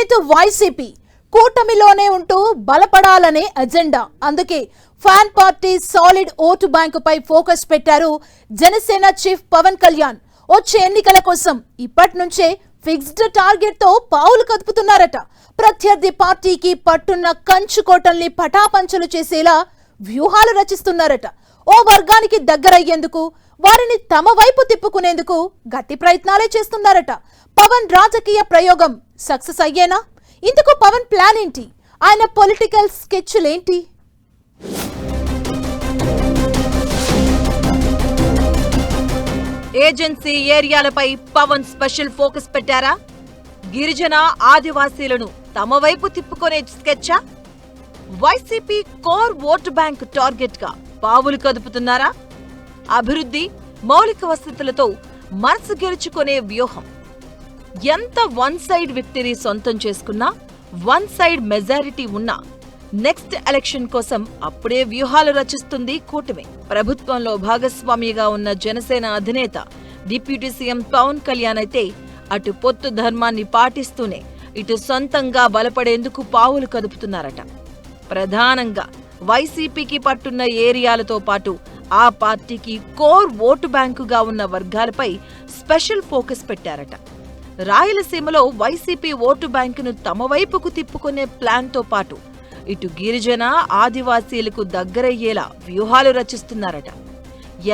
With YCP కూటమిలోనే ఉంటూ బలపడాలనే అజెండా. అందుకే ఫ్యాన్ పార్టీ సాలిడ్ ఓటు బ్యాంకుపై ఫోకస్ పెట్టారు జనసేన చీఫ్ పవన్ కళ్యాణ్. వచ్చే ఎన్నికల కోసం ఇప్పటి నుంచే ఫిక్స్డ్ టార్గెట్ తో పావులు కదుపుతున్నారట. ప్రత్యర్థి పార్టీకి పట్టున్న కంచుకోటల్ని పటాపంచలు చేసేలా వ్యూహాలు రచిస్తున్నారట. ఓ వర్గానికి దగ్గరయ్యేందుకు, వారిని తమ వైపు తిప్పుకునేందుకు గట్టి ప్రయత్నాలే చేస్తున్నారట. పవన్ రాజకీయ ప్రయోగం సక్సెస్ అయ్యేనా? ఇందుకు పవన్ ప్లాన్ ఏంటి? ఆయన పొలిటికల్ స్కెచ్లేంటి? ఏజెన్సీ ఏరియాలపై పవన్ స్పెషల్ ఫోకస్ పెట్టారా? గిరిజన ఆదివాసీలను తమ వైపు తిప్పుకునే స్కెచ్చా? YCP core vote bank target గా పావులు కదుపుతున్నారా? అభివృద్ధి, మౌలిక వసతులతో మనసు గెలుచుకునే వ్యూహం. ఎంత వన్ సైడ్ విక్టరీ సొంతం చేసుకున్నా, వన్ సైడ్ మెజారిటీ ఉన్నా నెక్స్ట్ ఎలక్షన్ కోసం అప్పుడే వ్యూహాలు రచిస్తుంది కూటమి. ప్రభుత్వంలో భాగస్వామిగా ఉన్న జనసేన అధినేత డిప్యూటీ సీఎం పవన్ కళ్యాణ్ అయితే అటు పొత్తు ధర్మాన్ని పాటిస్తూనే ఇటు సొంతంగా బలపడేందుకు పావులు కదుపుతున్నారట. ప్రధానంగా వైసీపీకి పట్టున్న ఏరియాలతో పాటు ఆ పార్టీకి కోర్ ఓటు బ్యాంకుగా ఉన్న వర్గాలపై స్పెషల్ ఫోకస్ పెట్టారట. రాయలసీమలో వైసీపీ ఓటు బ్యాంకును తమ వైపుకు తిప్పుకునే ప్లాన్తో పాటు ఇటు గిరిజన ఆదివాసీలకు దగ్గరయ్యేలా వ్యూహాలు రచిస్తున్నారట.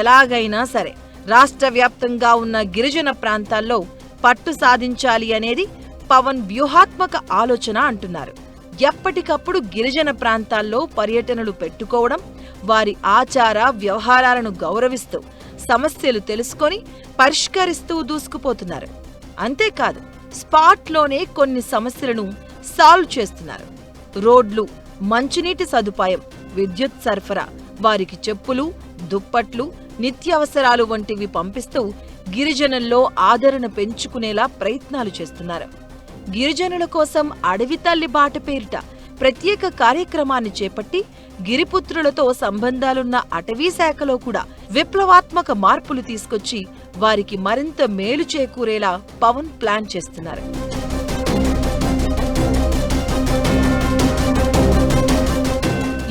ఎలాగైనా సరే రాష్ట్ర వ్యాప్తంగా ఉన్న గిరిజన ప్రాంతాల్లో పట్టు సాధించాలి అనేది పవన్ వ్యూహాత్మక ఆలోచన అంటున్నారు. ఎప్పటికప్పుడు గిరిజన ప్రాంతాల్లో పర్యటనలు పెట్టుకోవడం, వారి ఆచార వ్యవహారాలను గౌరవిస్తూ సమస్యలు తెలుసుకొని పరిష్కరిస్తూ దూసుకుపోతున్నారు. అంతేకాదు, స్పాట్లోనే కొన్ని సమస్యలను సాల్వ్ చేస్తున్నారు. రోడ్లు, మంచినీటి సదుపాయం, విద్యుత్ సరఫరా, వారికి చెప్పులు, దుప్పట్లు, నిత్యావసరాలు వంటివి పంపిస్తూ గిరిజనుల్లో ఆదరణ పెంచుకునేలా ప్రయత్నాలు చేస్తున్నారు. గిరిజనుల కోసం అడవి తల్లి బాట పేరిట ప్రత్యేక కార్యక్రమాన్ని చేపట్టి గిరిపుత్రులతో సంబంధాలున్న అటవీ శాఖలో కూడా విప్లవాత్మక మార్పులు తీసుకొచ్చి వారికి మరింత మేలు చేకూరేలా పవన్ ప్లాన్ చేస్తున్నారు.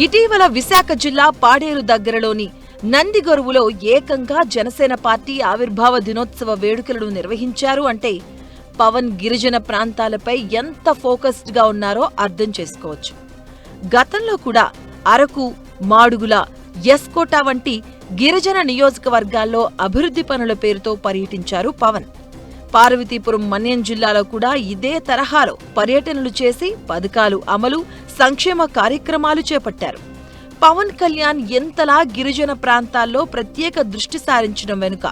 ఇటీవల విశాఖ జిల్లా పాడేరు దగ్గరలోని నందిగొరువులో ఏకంగా జనసేన పార్టీ ఆవిర్భావ దినోత్సవ వేడుకలను నిర్వహించారు అంటే పవన్ గిరిజన ప్రాంతాలపై ఎంత ఫోకస్డ్ గా ఉన్నారో అర్థం చేసుకోవచ్చు. గతంలో కూడా అరకు, మాడుగుల, ఎస్కోట వంటి గిరిజన నియోజకవర్గాల్లో అభివృద్ధి పనుల పేరుతో పర్యటించారు పవన్. పార్వతీపురం, మన్యం జిల్లాలో కూడా ఇదే తరహాలో పర్యటనలు చేసి పథకాలు అమలు, సంక్షేమ కార్యక్రమాలు చేపట్టారు. పవన్ కళ్యాణ్ ఎంతలా గిరిజన ప్రాంతాల్లో ప్రత్యేక దృష్టి సారించడం వెనుక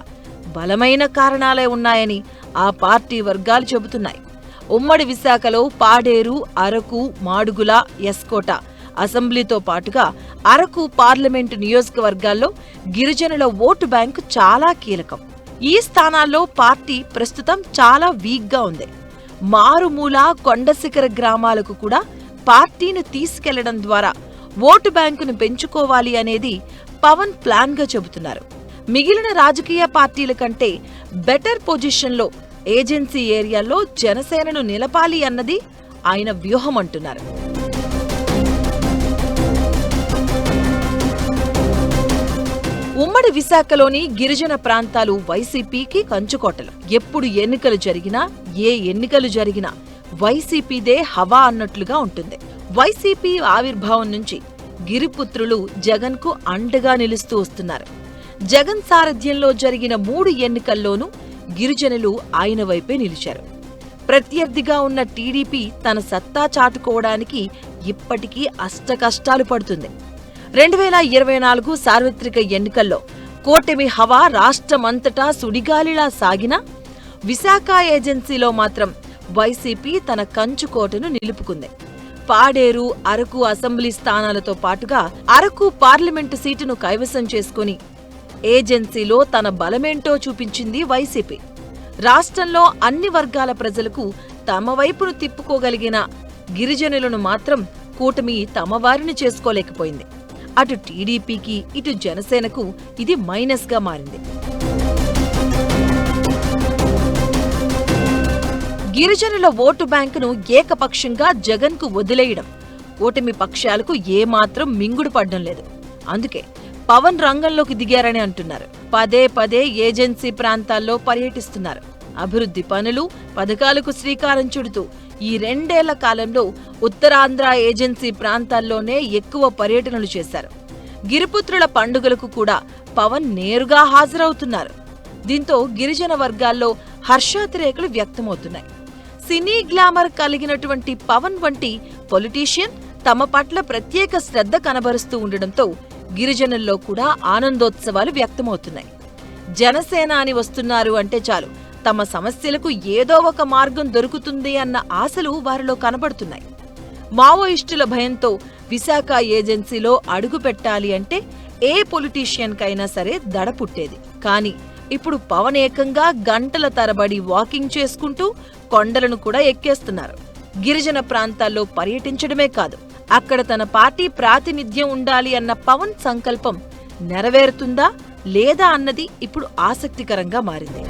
బలమైన కారణాలే ఉన్నాయని ఆ పార్టీ వర్గాలు చెబుతున్నాయి. ఉమ్మడి విశాఖలో పాడేరు, అరకు, మాడుగుల, ఎస్కోట అసెంబ్లీతో పాటుగా అరకు పార్లమెంటు నియోజకవర్గాల్లో గిరిజనుల ఓటు బ్యాంకు చాలా కీలకం. ఈ స్థానాల్లో పార్టీ ప్రస్తుతం చాలా వీక్గా ఉంది. మారుమూల, కొండశిఖర గ్రామాలకు కూడా పార్టీని తీసుకెళ్లడం ద్వారా ఓటు బ్యాంకును పెంచుకోవాలి అనేది పవన్ ప్లాన్గా చెబుతున్నారు. మిగిలిన రాజకీయ పార్టీల కంటే బెటర్ పొజిషన్లో ఏజెన్సీ ఏరియాల్లో జనసేనను నిలపాలి అన్నది ఆయన వ్యూహం అంటున్నారు. ఉమ్మడి విశాఖలోని గిరిజన ప్రాంతాలు వైసీపీకి కంచుకోటలు. ఎప్పుడు ఎన్నికలు జరిగినా, ఏ ఎన్నికలు జరిగినా వైసీపీదే హవా అన్నట్లుగా ఉంటుంది. వైసీపీ ఆవిర్భావం నుంచి గిరిపుత్రులు జగన్ కు అండగా నిలుస్తూ వస్తున్నారు. జగన్ సారథ్యంలో జరిగిన 3 ఎన్నికల్లోనూ గిరిజనులు ఆయన వైపే నిలిచారు. ప్రత్యర్థిగా ఉన్న టీడీపీ తన సత్తా చాటుకోవడానికి ఇప్పటికీ అష్టకష్టాలు పడుతుంది. 2024 సార్వత్రిక ఎన్నికల్లో కూటమి హవా రాష్ట్రమంతటా సుడిగాలిలా సాగినా విశాఖ ఏజెన్సీలో మాత్రం వైసీపీ తన కంచుకోటను నిలుపుకుంది. పాడేరు, అరకు అసెంబ్లీ స్థానాలతో పాటుగా అరకు పార్లమెంటు సీటును కైవసం చేసుకుని ఏజెన్సీలో తన బలమేంటో చూపించింది వైసీపీ. రాష్ట్రంలో అన్ని వర్గాల ప్రజలకు తమ వైపును తిప్పుకోగలిగిన గిరిజనులను మాత్రం కూటమి తమ వారిని చేసుకోలేకపోయింది. అటు టీడీపీకి, ఇటు జనసేనకు ఇది మైనస్ గా మారింది. గిరిజనుల ఓటు బ్యాంకును ఏకపక్షంగా జగన్కు వదిలేయడం ఓటమి పక్షాలకు ఏమాత్రం మింగుడు పడ్డం లేదు. అందుకే పవన్ రంగంలోకి దిగారని అంటున్నారు. పదే పదే ఏజెన్సీ ప్రాంతాల్లో పర్యటిస్తున్నారు. అభివృద్ధి పనులు, పథకాలకు శ్రీకారం చుడుతూ ఈ 2 ఏళ్ల కాలంలో ఉత్తరాంధ్ర ఏజెన్సీ ప్రాంతాల్లోనే ఎక్కువ పర్యటనలు చేశారు. గిరిపుత్రుల పండుగలకు కూడా పవన్ నేరుగా హాజరవుతున్నారు. దీంతో గిరిజన వర్గాల్లో హర్షాతిరేకలు వ్యక్తమవుతున్నాయి. సినీ గ్లామర్ కలిగినటువంటి పవన్ వంటి పొలిటీషియన్ తమ పట్ల ప్రత్యేక శ్రద్ధ కనబరుస్తూ ఉండడంతో గిరిజనుల్లో కూడా ఆనందోత్సవాలు వ్యక్తమవుతున్నాయి. జనసేన అని వస్తున్నారు అంటే చాలు తమ సమస్యలకు ఏదో ఒక మార్గం దొరుకుతుంది అన్న ఆశలు వారిలో కనబడుతున్నాయి. మావోయిస్టుల భయంతో విశాఖ ఏజెన్సీలో అడుగు పెట్టాలి అంటే ఏ పొలిటీషియన్ కైనా సరే దడ పుట్టేది. కానీ ఇప్పుడు పవన్ ఏకంగా గంటల తరబడి వాకింగ్ చేసుకుంటూ కొండలను కూడా ఎక్కేస్తున్నారు. గిరిజన ప్రాంతాల్లో పర్యటించడమే కాదు, అక్కడ తన పార్టీ ప్రాతినిధ్యం ఉండాలి అన్న పవన్ సంకల్పం నెరవేరుతుందా లేదా అన్నది ఇప్పుడు ఆసక్తికరంగా మారింది.